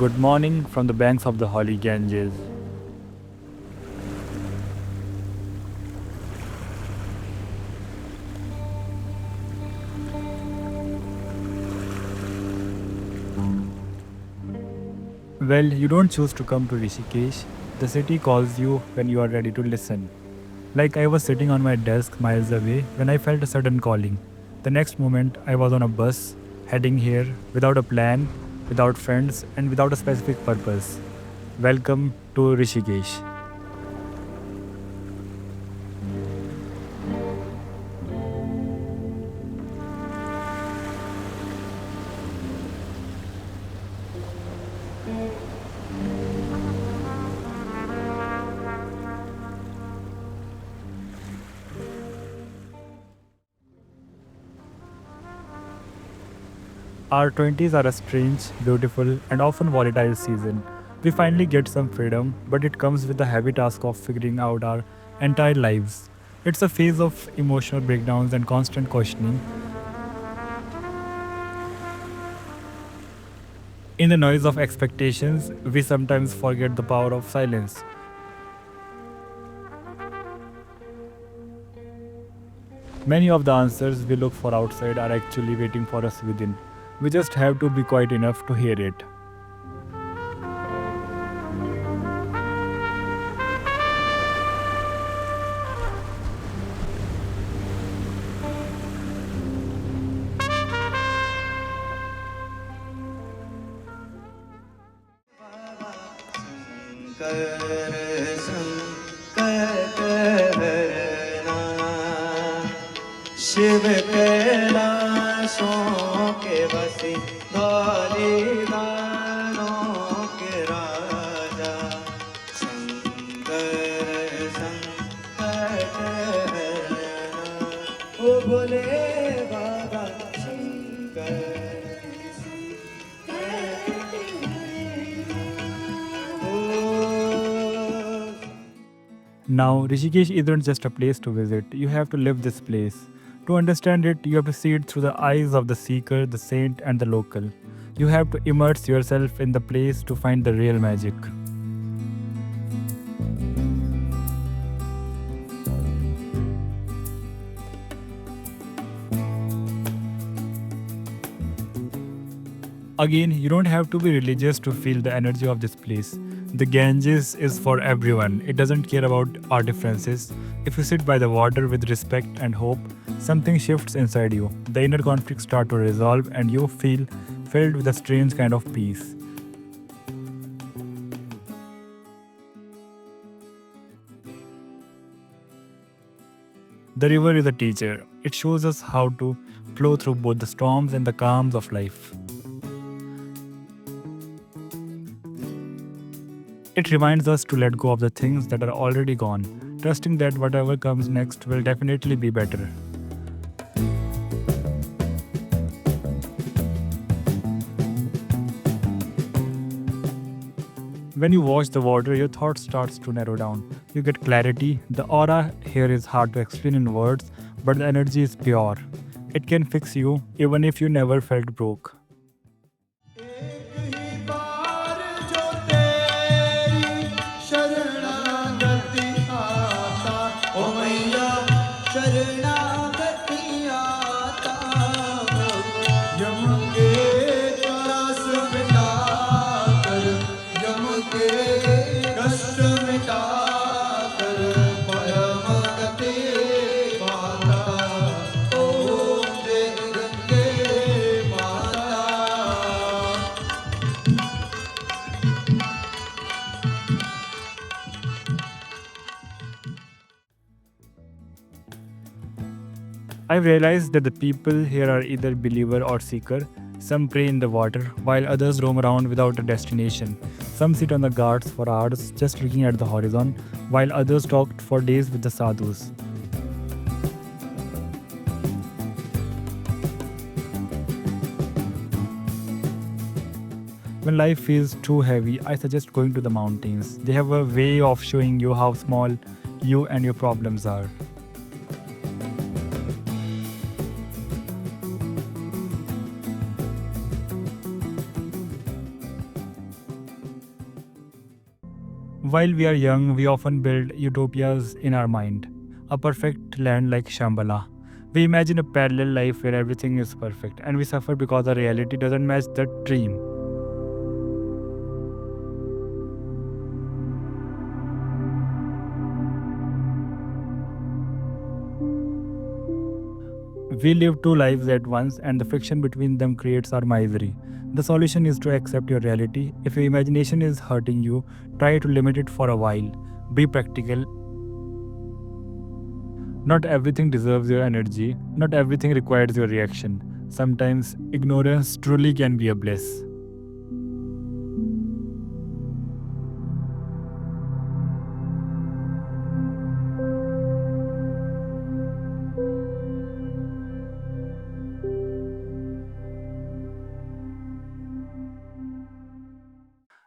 good morning from the banks of the holy Ganges. Well, you don't choose to come to Rishikesh. The city calls you when you are ready to listen. Like I was sitting on my desk miles away when I felt a sudden calling. The next moment, I was on a bus heading here without a plan, without friends, and without a specific purpose. Welcome to Rishikesh. Our 20s are a strange, beautiful, and often volatile season. We finally get some freedom, but it comes with the heavy task of figuring out our entire lives. It's a phase of emotional breakdowns and constant questioning. In the noise of expectations, we sometimes forget the power of silence. Many of the answers we look for outside are actually waiting for us within. We just have to be quiet enough to hear it. कर संकट हरना शिव कैलाशों के बसी धौली दानों के राजा शंकर संकट हरना ओ भोले बाबा Shankar Now, Rishikesh isn't just a place to visit, you have to live this place. To understand it, you have to see it through the eyes of the seeker, the saint, and the local. You have to immerse yourself in the place to find the real magic. Again, you don't have to be religious to feel the energy of this place. The Ganges is for everyone. It doesn't care about our differences. If you sit by the water with respect and hope, something shifts inside you. The inner conflicts start to resolve and you feel filled with a strange kind of peace. The river is a teacher. It shows us how to flow through both the storms and the calms of life. It reminds us to let go of the things that are already gone, trusting that whatever comes next will definitely be better. When you watch the water, your thoughts starts to narrow down. You get clarity. The aura here is hard to explain in words, but the energy is pure. It can fix you even if you never felt broke. एक ही बार जो तेरी शरणागति आता ओ मैया शरणागति आता यम के त्रास मिटा कर यम के कष्ट मिटा कर परम गति पाता ओम जय गंगे माता I've realized that the people here are either believer or seeker. Some pray in the water, while others roam around without a destination. Some sit on the ghats for hours just looking at the horizon, while others talk for days with the sadhus. When life feels too heavy, I suggest going to the mountains. They have a way of showing you how small you and your problems are. While we are young, we often build utopias in our mind. A perfect land like Shambhala. We imagine a parallel life where everything is perfect, and we suffer because our reality doesn't match the dream. We live two lives at once, and the friction between them creates our misery. The solution is to accept your reality. If your imagination is hurting you, try to limit it for a while. Be practical. Not everything deserves your energy, not everything requires your reaction. Sometimes ignorance truly can be a bliss.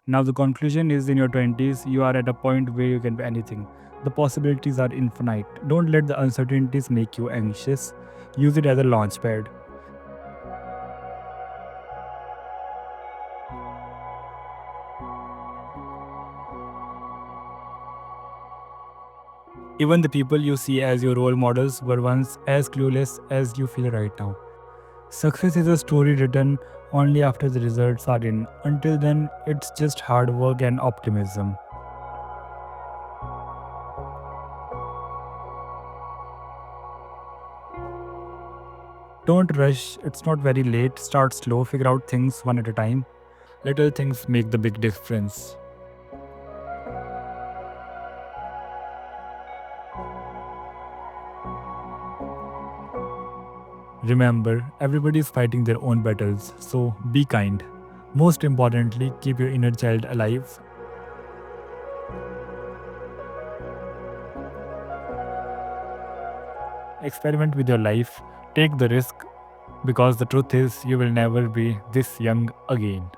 Now, the conclusion is in your 20s, you are at a point where you can be anything. The possibilities are infinite. Don't let the uncertainties make you anxious. Use it as a launchpad. Even the people you see as your role models were once as clueless as you feel right now. Success is a story written only after the results are in. Until then, it's just hard work and optimism. Don't rush, it's not very late. Start slow, figure out things one at a time. Little things make the big difference. Remember, everybody is fighting their own battles, so be kind. Most importantly, keep your inner child alive. Experiment with your life, take the risk, because the truth is, you will never be this young again.